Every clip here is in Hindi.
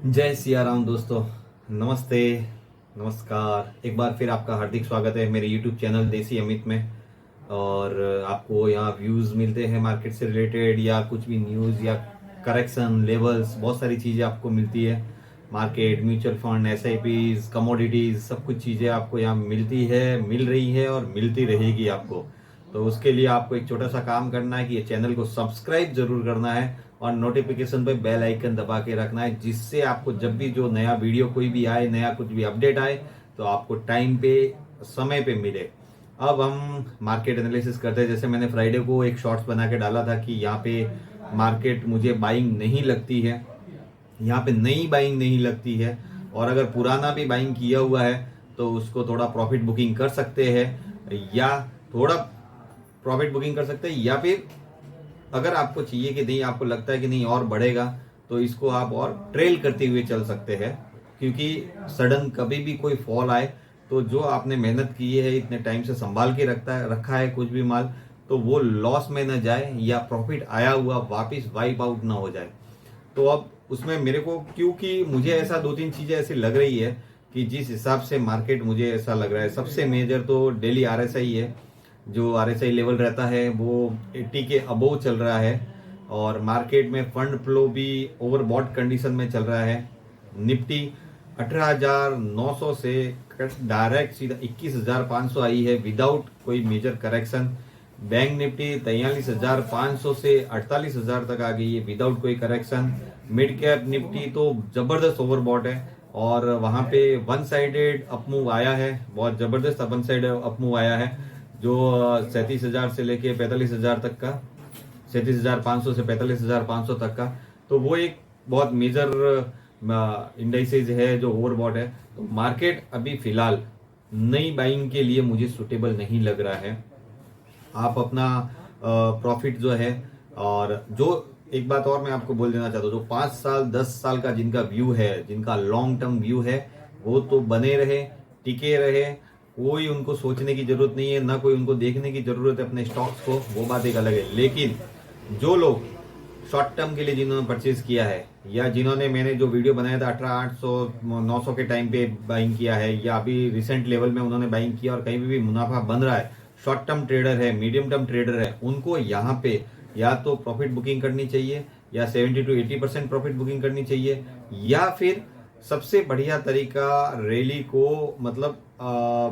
जय सिया राम दोस्तों। नमस्ते, नमस्कार। एक बार फिर आपका हार्दिक स्वागत है मेरे YouTube चैनल देसी अमित में। और आपको यहाँ व्यूज़ मिलते हैं मार्केट से रिलेटेड या कुछ भी न्यूज़ या करेक्शन लेवल्स, बहुत सारी चीज़ें आपको मिलती है। Market, mutual fund, SIPs, commodities, सब कुछ चीज़ें आपको यहाँ मिलती है, मिल रही है और मिलती रहेगी आपको। तो उसके लिए आपको एक छोटा सा काम करना है कि ये चैनल को सब्सक्राइब जरूर करना है और नोटिफिकेशन पे बेल आइकन दबा के रखना है, जिससे आपको जब भी जो नया वीडियो कोई भी आए, नया कुछ भी अपडेट आए, तो आपको टाइम पे, समय पे मिले। अब हम मार्केट एनालिसिस करते हैं। जैसे मैंने फ्राइडे को एक शॉर्ट्स बना के डाला था कि यहाँ पे मार्केट मुझे बाइंग नहीं लगती है, यहाँ पे नई बाइंग नहीं लगती है, और अगर पुराना भी बाइंग किया हुआ है तो उसको थोड़ा प्रॉफिट बुकिंग कर सकते हैं, या थोड़ा प्रॉफिट बुकिंग कर सकते हैं, या फिर अगर आपको चाहिए कि नहीं, आपको लगता है कि नहीं और बढ़ेगा, तो इसको आप और ट्रेल करते हुए चल सकते हैं। क्योंकि सडन कभी भी कोई फॉल आए तो जो आपने मेहनत की है, इतने टाइम से संभाल के रखा है कुछ भी माल, तो वो लॉस में न जाए या प्रॉफिट आया हुआ वापिस वाइप आउट ना हो जाए। तो अब उसमें मेरे को, क्योंकि मुझे ऐसा दो तीन चीजें ऐसी लग रही है कि जिस हिसाब से मार्केट मुझे ऐसा लग रहा है, सबसे मेजर तो डेली RSI है। जो RSI लेवल रहता है वो 80 के अबोव चल रहा है, और मार्केट में फंड फ्लो भी ओवरबॉट कंडीशन में चल रहा है। निफ्टी 18,900 से डायरेक्ट सीधा 21,500 आई है विदाउट कोई मेजर करेक्शन। बैंक निफ्टी 43,500 से 48,000 तक आ गई है विदाउट कोई करेक्शन। मिड कैप निफ्टी तो जबरदस्त ओवरबॉट है, और वहां पे वन साइडेड अपमूव आया है, बहुत जबरदस्त वन साइड अपमूव आया है, जो 37,000 से लेके 45,000 तक का, 37,500 से 45,500 तक का। तो वो एक बहुत मेजर इंडाइसेज है जो ओवरबॉट है। तो मार्केट अभी फिलहाल नई बाइंग के लिए मुझे सुटेबल नहीं लग रहा है। आप अपना प्रॉफिट जो है, और जो एक बात और मैं आपको बोल देना चाहता हूँ, जो 5 साल 10 साल का जिनका व्यू है, जिनका लॉन्ग टर्म व्यू है, वो तो बने रहे, टिके रहे। कोई उनको सोचने की जरूरत नहीं है, ना कोई उनको देखने की जरूरत है अपने स्टॉक्स को, वो बात एक अलग है। लेकिन जो लोग शॉर्ट टर्म के लिए जिन्होंने परचेज किया है, या जिन्होंने, मैंने जो वीडियो बनाया था 18,800 900 के टाइम पे बाइंग किया है, या अभी रिसेंट लेवल में उन्होंने बाइंग किया और कहीं भी मुनाफा बन रहा है, शॉर्ट टर्म ट्रेडर है, मीडियम टर्म ट्रेडर है, उनको यहाँ पे या तो प्रॉफिट बुकिंग करनी चाहिए, या 70 to 80% प्रॉफिट बुकिंग करनी चाहिए, या फिर सबसे बढ़िया तरीका रैली को, मतलब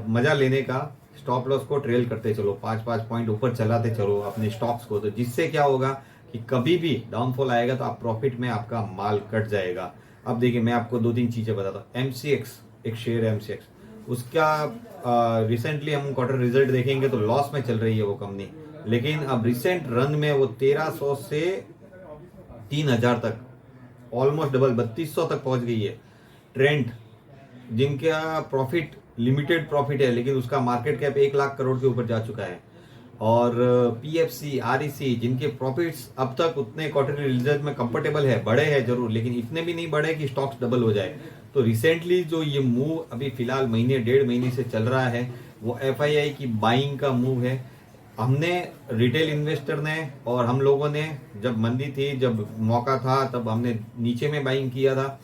मजा लेने का, स्टॉप लॉस को ट्रेल करते चलो, 5-5 पॉइंट ऊपर चलाते चलो अपने स्टॉक्स को। तो जिससे क्या होगा कि कभी भी डाउनफॉल आएगा तो आप प्रॉफिट में आपका माल कट जाएगा। अब देखिए, मैं आपको दो तीन चीजें बताता हूँ। MCX, एक शेयर है MCX, उसका रिसेंटली हम क्वार्टर रिजल्ट देखेंगे तो लॉस में चल रही है वो कंपनी, लेकिन अब रिसेंट रन में वो 1300 से 3,000 तक, ऑलमोस्ट डबल 3200 तक पहुंच गई है। ट्रेंड, जिनका प्रॉफिट लिमिटेड प्रॉफिट है, लेकिन उसका मार्केट कैप 1 लाख करोड़ के ऊपर जा चुका है। और PFC, REC, जिनके प्रॉफिट्स अब तक उतने क्वार्टरली रिजल्ट में कंफर्टेबल है, बड़े हैं जरूर, लेकिन इतने भी नहीं बड़े कि स्टॉक्स डबल हो जाए। तो रिसेंटली जो ये मूव अभी फिलहाल महीने 1.5 महीने से चल रहा है, वो FII की बाइंग का मूव है। हमने, रिटेल इन्वेस्टर ने और हम लोगों ने, जब मंदी थी, जब मौका था, तब हमने नीचे में बाइंग किया था।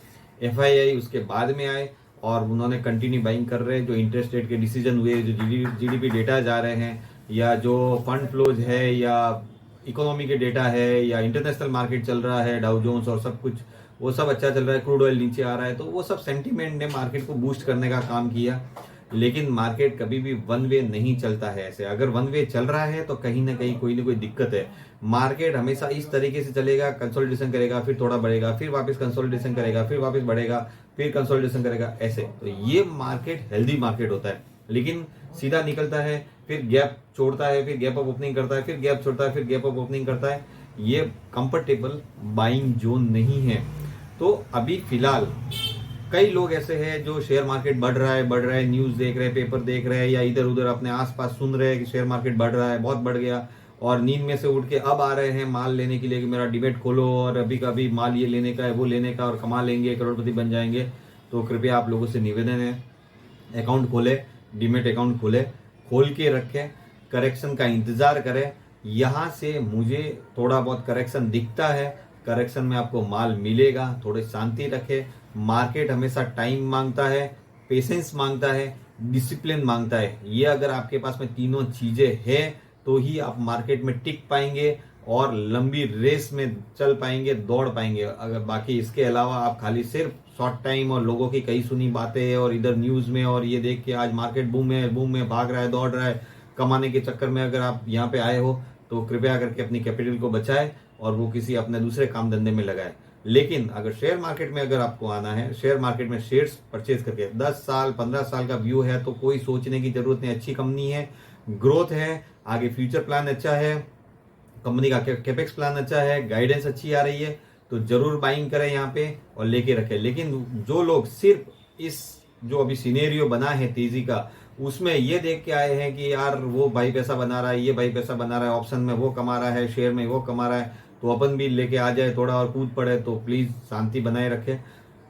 FII उसके बाद में आए और उन्होंने कंटिन्यू बाइंग कर रहे हैं। जो इंटरेस्ट रेट के डिसीजन हुए, जो GDP डेटा जा रहे हैं, या जो फंड फ्लोज है, या इकोनॉमी के डेटा है, या इंटरनेशनल मार्केट चल रहा है, डाउ जोन्स और सब कुछ, वो सब अच्छा चल रहा है। क्रूड ऑयल नीचे आ रहा है, तो वो सब सेंटीमेंट ने मार्केट को बूस्ट करने का काम किया। लेकिन मार्केट कभी भी वन वे नहीं चलता है ऐसे। अगर वन वे चल रहा है तो कहीं ना कहीं कोई ना कोई दिक्कत है। मार्केट हमेशा इस तरीके से चलेगा, कंसोलिडेशन करेगा, फिर थोड़ा बढ़ेगा, फिर वापस कंसोलिडेशन करेगा, फिर वापस बढ़ेगा, फिर कंसोलिडेशन करेगा, ऐसे। तो ये मार्केट हेल्दी मार्केट होता है। लेकिन सीधा निकलता है, फिर गैप छोड़ता है, फिर गैप अप ओपनिंग करता है, फिर गैप छोड़ता है, फिर गैप अप ओपनिंग करता है, ये कंफर्टेबल बाइंग जोन नहीं है। तो अभी फिलहाल कई लोग ऐसे हैं जो शेयर मार्केट बढ़ रहा है, न्यूज देख रहे हैं, पेपर देख रहे हैं, या इधर उधर अपने आसपास सुन रहे हैं कि शेयर मार्केट बढ़ रहा है, बहुत बढ़ गया, और नींद में से उठ के अब आ रहे हैं माल लेने के लिए कि मेरा डिबेट खोलो और अभी का अभी माल ये लेने का है, वो लेने का, और कमा लेंगे, करोड़पति बन जाएंगे। तो कृपया आप लोगों से निवेदन है, अकाउंट खोले, डीमेट अकाउंट खोले, खोल के रखें, करेक्शन का इंतजार करें। यहाँ से मुझे थोड़ा बहुत करेक्शन दिखता है करेक्शन में आपको माल मिलेगा। थोड़ी शांति रखे। मार्केट हमेशा टाइम मांगता है, पेशेंस मांगता है, डिसिप्लिन मांगता है। ये अगर आपके पास में तीनों चीजें हैं तो ही आप मार्केट में टिक पाएंगे और लंबी रेस में चल पाएंगे, दौड़ पाएंगे। अगर बाकी इसके अलावा आप खाली सिर्फ शॉर्ट टाइम और लोगों की कई सुनी बातें और इधर न्यूज में और ये देख के आज मार्केट बूम में भाग रहा है, दौड़ रहा है, कमाने के चक्कर में अगर आप यहाँ पे आए हो तो कृपया करके अपनी कैपिटल को बचाए और वो किसी अपने दूसरे काम धंधे में लगाए। लेकिन अगर शेयर मार्केट में अगर आपको आना है, शेयर मार्केट में शेयर्स परचेज करके 10 साल 15 साल का व्यू है तो कोई सोचने की जरूरत नहीं। अच्छी कंपनी है, ग्रोथ है, आगे फ्यूचर प्लान अच्छा है, कंपनी का कैपेक्स प्लान अच्छा है, गाइडेंस अच्छी आ रही है, तो जरूर बाइंग करें यहाँ पे और लेके रखें। लेकिन जो लोग सिर्फ इस जो अभी सिनेरियो बना है तेजी का, उसमें ये देख के आए हैं कि यार वो भाई पैसा बना रहा है, ये भाई पैसा बना रहा है, ऑप्शन में वो कमा रहा है, शेयर में वो कमा रहा है, तो अपन भी लेके आ जाए थोड़ा और कूद पड़े, तो प्लीज शांति बनाए रखें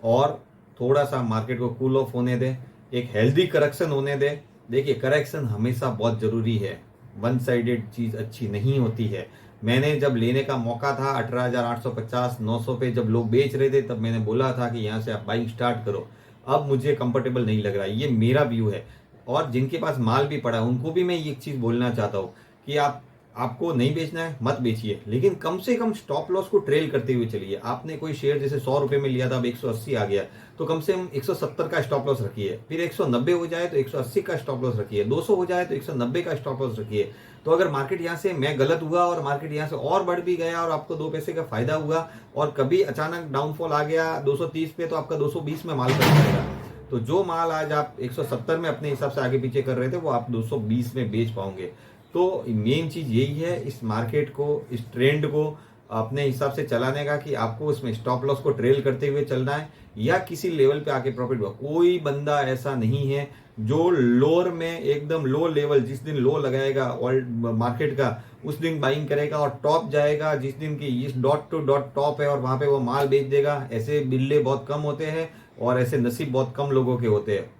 और थोड़ा सा मार्केट को कूल ऑफ होने दे, एक हेल्दी करेक्शन होने दे। देखिए करेक्शन हमेशा बहुत जरूरी है, वन साइडेड चीज अच्छी नहीं होती है। मैंने जब लेने का मौका था 18,850 900 पे जब लोग बेच रहे थे, तब मैंने बोला था कि यहाँ से आप बाइंग स्टार्ट करो। अब मुझे कंफर्टेबल नहीं लग रहा, ये मेरा व्यू है। और जिनके पास माल भी पड़ा है उनको भी मैं ये चीज बोलना चाहता हूँ कि आपको नहीं बेचना है मत बेचिए, लेकिन कम से कम स्टॉप लॉस को ट्रेल करते हुए चलिए। आपने कोई शेयर जैसे 100 रुपए में लिया था, अब 180 आ गया, तो कम से कम 170 का स्टॉप लॉस रखिए। फिर 190 हो जाए तो 180 का स्टॉप लॉस रखिए, 200 हो जाए तो 190 का स्टॉप लॉस रखिए। तो अगर मार्केट यहाँ से मैं गलत हुआ और मार्केट यहाँ से और बढ़ भी गया और आपको 2 पैसे का फायदा हुआ और कभी अचानक डाउनफॉल आ गया 230 पे, तो आपका 220 में माल कर जाएगा। तो जो माल आज आप 170 में अपने हिसाब से आगे पीछे कर रहे थे, वो आप 220 में बेच पाओगे। तो मेन चीज यही है इस मार्केट को, इस ट्रेंड को अपने हिसाब से चलाने का, कि आपको उसमें स्टॉप लॉस को ट्रेल करते हुए चलना है या किसी लेवल पे आके प्रॉफिट हुआ। कोई बंदा ऐसा नहीं है जो लोअर में एकदम लो लेवल, जिस दिन लो लगाएगा और मार्केट का उस दिन बाइंग करेगा और टॉप जाएगा जिस दिन की इस डॉट टू डॉट टॉप है और वहां पे वो माल बेच देगा। ऐसे बिल्ले बहुत कम होते हैं और ऐसे नसीब बहुत कम लोगों के होते हैं।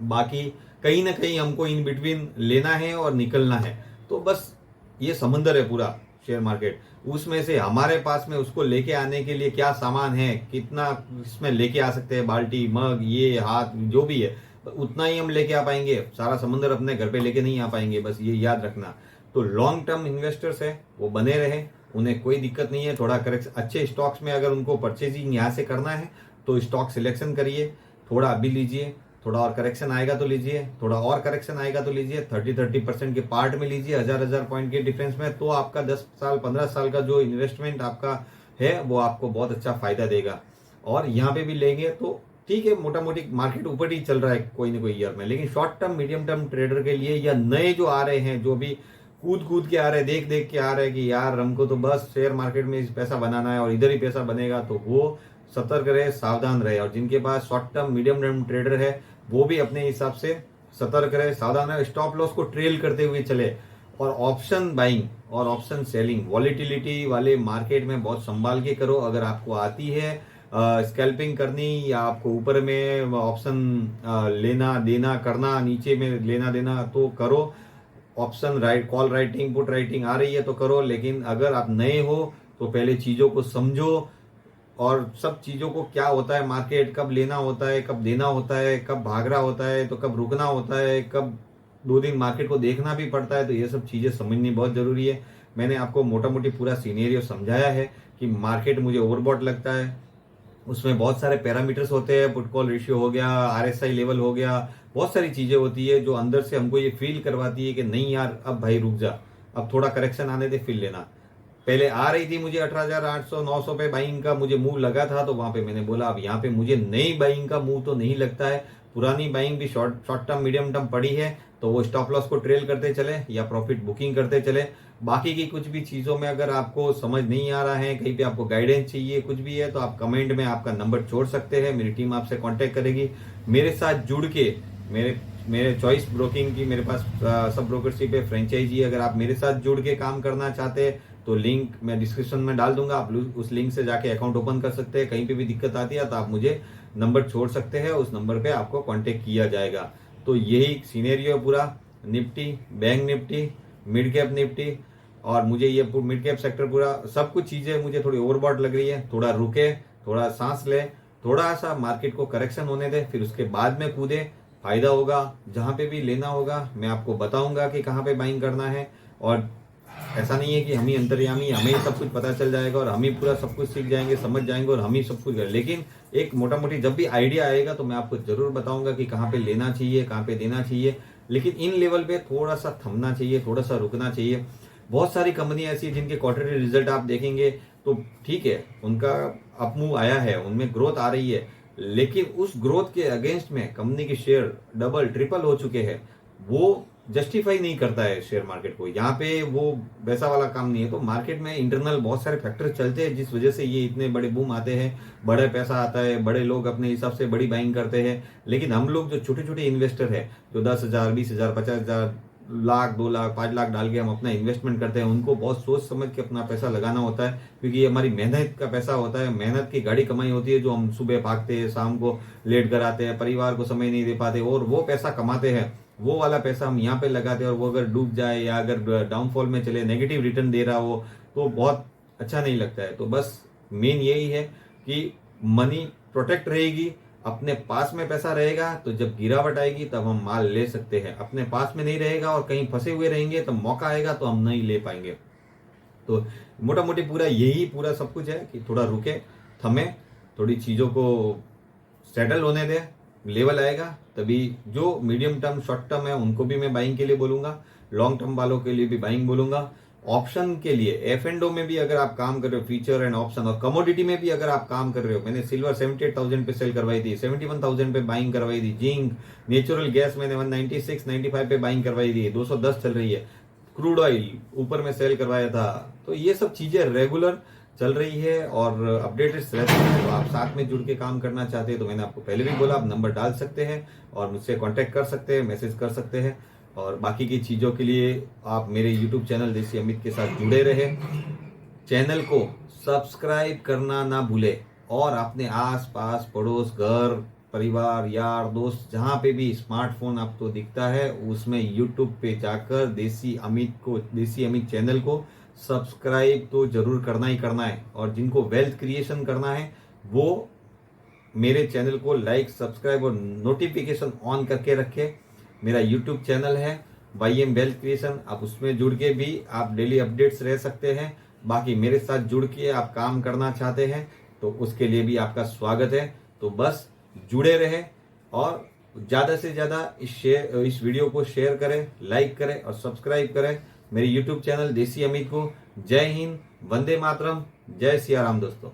बाकी कहीं ना कहीं हमको इन बिटवीन लेना है और निकलना है। तो बस ये समंदर है पूरा शेयर मार्केट, उसमें से हमारे पास में उसको लेके आने के लिए क्या सामान है, कितना इसमें लेके आ सकते हैं, बाल्टी मग ये हाथ जो भी है उतना ही हम लेके आ पाएंगे। सारा समंदर अपने घर पे लेके नहीं आ पाएंगे, बस ये याद रखना। तो लॉन्ग टर्म इन्वेस्टर्स है वो बने रहे, उन्हें कोई दिक्कत नहीं है। थोड़ा करेक्ट अच्छे स्टॉक्स में अगर उनको परचेजिंग यहाँ से करना है तो स्टॉक सिलेक्शन करिए, थोड़ा अभी लीजिए, थोड़ा और करेक्शन आएगा तो लीजिए, थोड़ा और करेक्शन आएगा तो लीजिए, 30% के पार्ट में लीजिए, 1000 पॉइंट के डिफरेंस में, तो आपका 10 साल 15 साल का जो इन्वेस्टमेंट आपका है वो आपको बहुत अच्छा फायदा देगा। और यहाँ पे भी लेंगे तो ठीक है, मोटा मोटी मार्केट ऊपर ही चल रहा है कोई ना कोई ईयर में, लेकिन short term medium term trader के लिए या नए जो आ रहे हैं, जो भी कूद कूद के आ रहे हैं, देख देख के आ रहे हैं कि यार हमको तो बस शेयर मार्केट में पैसा बनाना है और इधर ही पैसा बनेगा, तो वो सतर्क रहे, सावधान रहे। और जिनके पास short term medium term trader है वो भी अपने हिसाब से सतर्क रहे, सावधान रहे, स्टॉप लॉस को ट्रेल करते हुए चले। और ऑप्शन बाइंग और ऑप्शन सेलिंग वॉलिटिलिटी वाले मार्केट में बहुत संभाल के करो। अगर आपको आती है स्कैल्पिंग करनी या आपको ऊपर में ऑप्शन लेना देना करना, नीचे में लेना देना, तो करो। Option right call writing put writing आ रही है तो करो, लेकिन अगर आप नए हो तो पहले चीजों को समझो और सब चीजों को क्या होता है, मार्केट कब लेना होता है, कब देना होता है, कब भाग रहा होता है, तो कब रुकना होता है, कब 2 दिन मार्केट को देखना भी पड़ता है। तो ये सब चीजें समझनी बहुत जरूरी है। मैंने आपको मोटा मोटी पूरा सीनेरियो समझाया है कि मार्केट मुझे ओवरबॉट लगता है, उसमें बहुत सारे पैरामीटर्स होते हैं, पुट कॉल रेशियो हो गया, आरएसआई लेवल हो गया, बहुत सारी चीजें होती है जो अंदर से हमको ये फील करवाती है कि नहीं यार अब भाई रुक जा, अब थोड़ा करेक्शन आने दे फिर लेना। पहले आ रही थी मुझे 18,800 900 पे बाइंग का मुझे मूव लगा था, तो वहां पे मैंने बोला अब यहाँ पे मुझे नई बाइंग का मूव तो नहीं लगता है, पुरानी बाइंग भी शॉर्ट टर्म मीडियम टर्म पड़ी है, तो वो स्टॉप लॉस को ट्रेल करते चले या प्रॉफिट बुकिंग करते चले। बाकी की कुछ भी चीजों में अगर आपको समझ नहीं आ रहा है, कहीं पे आपको गाइडेंस चाहिए, कुछ भी है, तो आप कमेंट में आपका नंबर छोड़ सकते हैं, मेरी टीम आपसे कांटेक्ट करेगी। मेरे साथ जुड़ के मेरे चॉइस ब्रोकिंग की मेरे पास सब ब्रोकरशिप है, फ्रेंचाइजी। अगर आप मेरे साथ जुड़ के काम करना चाहते हैं तो लिंक मैं डिस्क्रिप्शन में डाल दूंगा, आप उस लिंक से जाके अकाउंट ओपन कर सकते हैं। कहीं पे भी दिक्कत आती है तो आप मुझे नंबर छोड़ सकते हैं, उस नंबर पे आपको कांटेक्ट किया जाएगा। तो यही सीनेरियो है पूरा, Nifty, bank Nifty, mid cap Nifty, और मुझे ये मिड कैप सेक्टर पूरा सब कुछ चीजें मुझे थोड़ी ओवरबॉट लग रही है। थोड़ा रुके, थोड़ा सांस ले, थोड़ा सा मार्केट को करेक्शन होने दे, फिर उसके बाद में कूदे, फायदा होगा। जहां पे भी लेना होगा मैं आपको बताऊंगा कि कहाँ पे बाइंग करना है। और ऐसा नहीं है कि हम ही अंतर्यामी, हमें ही सब कुछ पता चल जाएगा और हम ही पूरा सब कुछ सीख जाएंगे, समझ जाएंगे और हम ही सब कुछ करें। लेकिन एक मोटा मोटी जब भी आइडिया आएगा तो मैं आपको जरूर बताऊंगा कि कहाँ पे लेना चाहिए, कहाँ पे देना चाहिए। लेकिन इन लेवल पे थोड़ा सा थमना चाहिए, थोड़ा सा रुकना चाहिए। बहुत सारी कंपनियां ऐसी है जिनके क्वार्टरली रिजल्ट आप देखेंगे तो ठीक है, उनका अपमूव आया है, उनमें ग्रोथ आ रही है, लेकिन उस ग्रोथ के अगेंस्ट में कंपनी के शेयर डबल ट्रिपल हो चुके हैं। वो जस्टिफाई नहीं करता है शेयर मार्केट को, यहाँ पे वो वैसा वाला काम नहीं है। तो मार्केट में इंटरनल बहुत सारे फैक्टर चलते हैं जिस वजह से ये इतने बड़े बूम आते हैं, बड़े पैसा आता है, बड़े लोग अपने हिसाब से बड़ी बाइंग करते हैं। लेकिन हम लोग जो छोटे छोटे इन्वेस्टर है, जो 10,000 20,000 50,000 लाख 2 लाख 5 लाख डाल के हम अपना इन्वेस्टमेंट करते हैं, उनको बहुत सोच समझ के अपना पैसा लगाना होता है, क्योंकि ये हमारी मेहनत का पैसा होता है, मेहनत की गाड़ी कमाई होती है, जो हम सुबह भागते हैं, शाम को लेट कर आते हैं, परिवार को समय नहीं दे पाते और वो पैसा कमाते हैं। वो वाला पैसा हम यहाँ पे लगाते हैं और वो अगर डूब जाए या अगर डाउनफॉल में चले, नेगेटिव रिटर्न दे रहा हो तो बहुत अच्छा नहीं लगता है। तो बस मेन यही है कि मनी प्रोटेक्ट रहेगी, अपने पास में पैसा रहेगा तो जब गिरावट आएगी तब हम माल ले सकते हैं। अपने पास में नहीं रहेगा और कहीं फंसे हुए रहेंगे तो मौका आएगा तो हम नहीं ले पाएंगे। तो मोटा मोटी पूरा सब कुछ है कि थोड़ा रुके, थमे, थोड़ी चीजों को सेटल होने दे, लेवल आएगा तभी। जो मीडियम टर्म शॉर्ट टर्म है उनको भी मैं बाइंग के लिए बोलूंगा, लॉन्ग टर्म वालों के लिए भी बाइंग बोलूंगा। ऑप्शन के लिए F&O में भी अगर आप काम कर रहे हो, फ्यूचर एंड ऑप्शन, और कमोडिटी में भी अगर आप काम कर रहे हो, मैंने सिल्वर 78,000 पे सेल करवाई थी, 71,000 पे बाइंग करवाई थी। जिंक, नेचुरल गैस मैंने 196 95 पे बाइंग करवाई थी, 210 चल रही है। क्रूड ऑयल ऊपर में सेल करवाया था। तो ये सब चीजें रेगुलर चल रही है और अपडेटेड रहती है। तो आप साथ में जुड़ के काम करना चाहते हैं तो मैंने आपको पहले भी बोला, आप नंबर डाल सकते हैं और मुझसे कांटेक्ट कर सकते हैं, मैसेज कर सकते हैं। और बाकी की चीज़ों के लिए आप मेरे यूट्यूब चैनल देसी अमित के साथ जुड़े रहे। चैनल को सब्सक्राइब करना ना भूले और अपने आस पास पड़ोस, घर परिवार, यार दोस्त, जहाँ पे भी स्मार्टफोन आपको दिखता है उसमें यूट्यूब पे जाकर देसी अमित चैनल को सब्सक्राइब तो जरूर करना ही करना है। और जिनको वेल्थ क्रिएशन करना है वो मेरे चैनल को लाइक, सब्सक्राइब और नोटिफिकेशन ऑन करके रखे। मेरा यूट्यूब चैनल है YM वेल्थ क्रिएशन, आप उसमें जुड़ के भी आप डेली अपडेट्स रह सकते हैं। बाकी मेरे साथ जुड़ के आप काम करना चाहते हैं तो उसके लिए भी आपका स्वागत है। तो बस जुड़े रहे और ज्यादा से ज्यादा इस वीडियो को शेयर करें, लाइक करें और सब्सक्राइब करें मेरे यूट्यूब चैनल देसी अमित को। जय हिंद, वंदे मातरम, जय सिया राम दोस्तों।